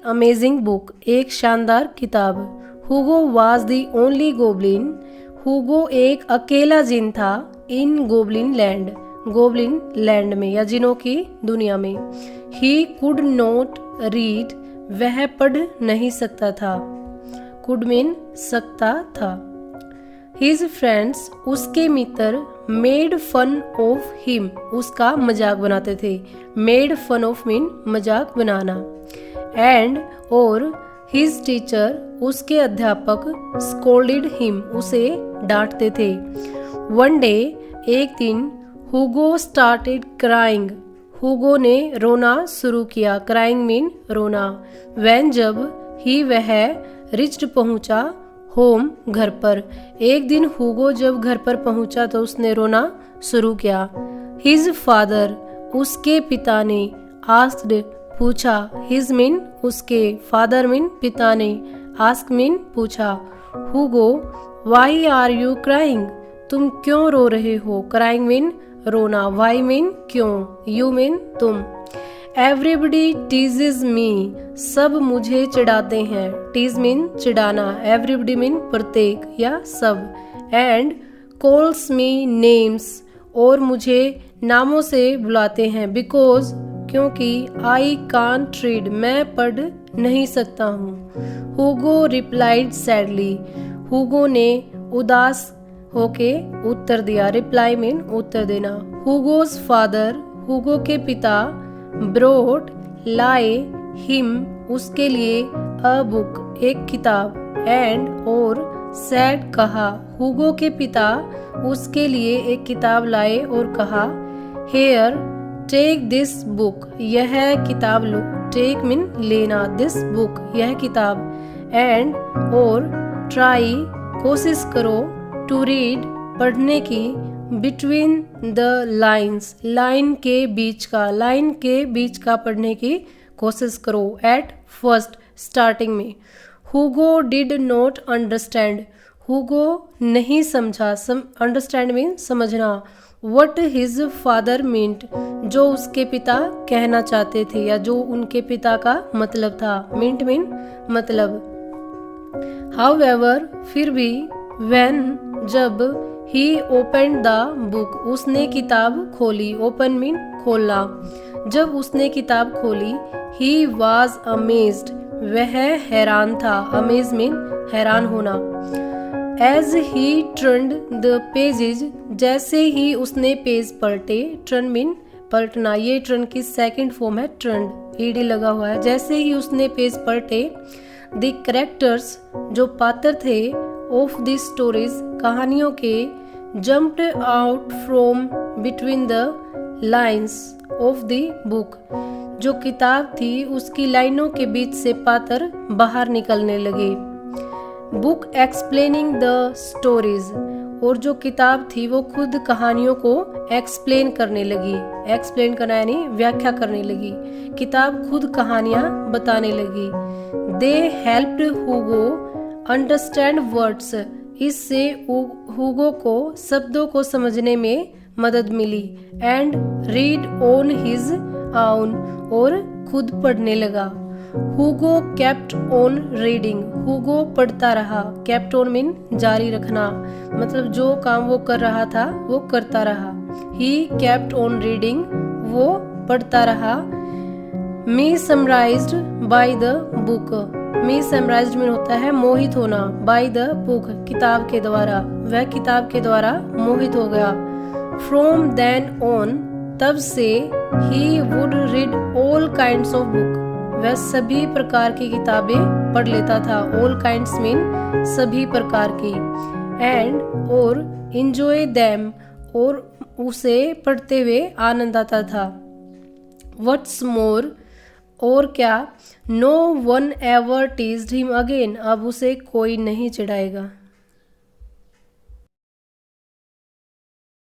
Amazing book, एक शानदार किताब। हुगो वॉज दी ओनली गोब्लिन, हुगो एक अकेला जिन था। इन गोब्लिन लैंड में या जिनों की दुनिया में। ही कुड नॉट रीड, वह पढ़ नहीं सकता था। कुड मीन सकता था। हिज फ्रेंड्स, उसके मित्र, मेड फन ऑफ हिम, उसका मजाक बनाते थे। मेड फन ऑफ मीन मजाक बनाना। एंड और हिज टीचर, उसके अध्यापक, स्कोल्डेड हिम, उसे डांटते थे। वन डे, एक दिन, हुगो स्टार्टेड क्राइंग, हुगो ने रोना शुरू किया। क्राइंग मीन रोना। व्हेन, जब, ही वह, रिच्ड पहुंचा, होम घर पर। एक दिन हुगो जब घर पर पहुंचा तो उसने रोना शुरू किया। हिज फादर, उसके पिता ने, आस्क्ड, पूछा। हिज मीन उसके, फादर मीन पिता ने, आस्क मीन पूछा। Hugo, why are you crying, तुम क्यों रो रहे हो। क्राइंग मीन रोना, वाई मीन क्यों, यू मीन तुम। एवरीबडी टीजेज मी, सब मुझे चिढ़ाते हैं। टीज मीन चिढ़ाना, एवरीबडी मीन प्रत्येक या सब। एंड कॉल्स मी नेम्स, और मुझे नामों से बुलाते हैं। बिकॉज, क्योंकि, आई कांट रीड, मैं पढ़ नहीं सकता हूँ। हुगो रिप्लाइड सैडली, हुगो ने उदास होके उत्तर दिया। रिप्लाई मीन उत्तर देना। हुगोज फादर, हुगो के पिता, ब्रोट, लाए, हिम, उसके लिए, अ बुक, एक किताब। एंड और सैड, कहा। हुगो के पिता उसके लिए एक किताब लाए और कहा। हेयर, टेक दिस बुक, यह किताब लो। टेक मीन लेना, दिस बुक, यह किताब। एंड और ट्राई, कोशिश करो, टू रीड, पढ़ने की, बिटवीन द लाइन्स, लाइन के बीच का, लाइन के बीच का पढ़ने की कोशिश करो। एट फर्स्ट, स्टार्टिंग में। हुगो डिड नॉट अंडरस्टैंड, हुगो नहीं समझा। अंडरस्टैंड मीन समझना। वट हिज फादर मींट, जो उसके पिता कहना चाहते थे या जो उनके पिता का मतलब था। मींट मीन मतलब। हाउएवर, फिर भी, व्हेन, जब, ही ओपन द बुक, उसने किताब खोली। ओपन मीन खोलना। जब उसने किताब खोली, ही वॉज अमेज्ड, वह हैरान था। अमेज मीन हैरान होना। As he turned the pages, जैसे ही उसने पेज पलटे। टर्न मीन पलटना, ये टर्न की सेकंड फॉर्म है टर्न्ड, ईडी लगा हुआ है। जैसे ही उसने पेज पलटे, द कैरेक्टर्स, जो पात्र थे, ऑफ द स्टोरीज, कहानियों के, jumped out from between the lines of the book, जो किताब थी उसकी लाइनों के बीच से पात्र बाहर निकलने लगे। बुक एक्सप्लेनिंग द स्टोरीज, और जो किताब थी वो खुद कहानियों को एक्सप्लेन करने लगी। एक्सप्लेन करना यानी व्याख्या करने लगी। किताब खुद कहानियां बताने लगी। दे हेल्प्ड हुगो अंडरस्टैंड वर्ड्स, इससे हुगो को शब्दों को समझने में मदद मिली। एंड रीड ऑन हिज आउन, और खुद पढ़ने लगा। हुगो केप्ट ऑन रीडिंग, हुगो पढ़ता रहा। केप्ट ऑन मीन जारी रखना, मतलब जो काम वो कर रहा था वो करता रहा। ही केप्ट ऑन रीडिंग, वो पढ़ता रहा। मेसमराइज्ड बाय द बुक, मेसमराइज्ड में होता है मोहित होना। बाय द बुक, किताब के द्वारा, वह किताब के द्वारा मोहित हो गया। फ्रॉम देन ऑन, तब से, he would read all kinds of book, वह सभी प्रकार की किताबें पढ़ लेता था। ऑल काइंड्स मीन सभी प्रकार की। एंड और इंजॉय देम, और उसे पढ़ते हुए आनंद आता था। व्हाट्स मोर, और क्या, no one ever teased him again, अब उसे कोई नहीं चिढ़ाएगा।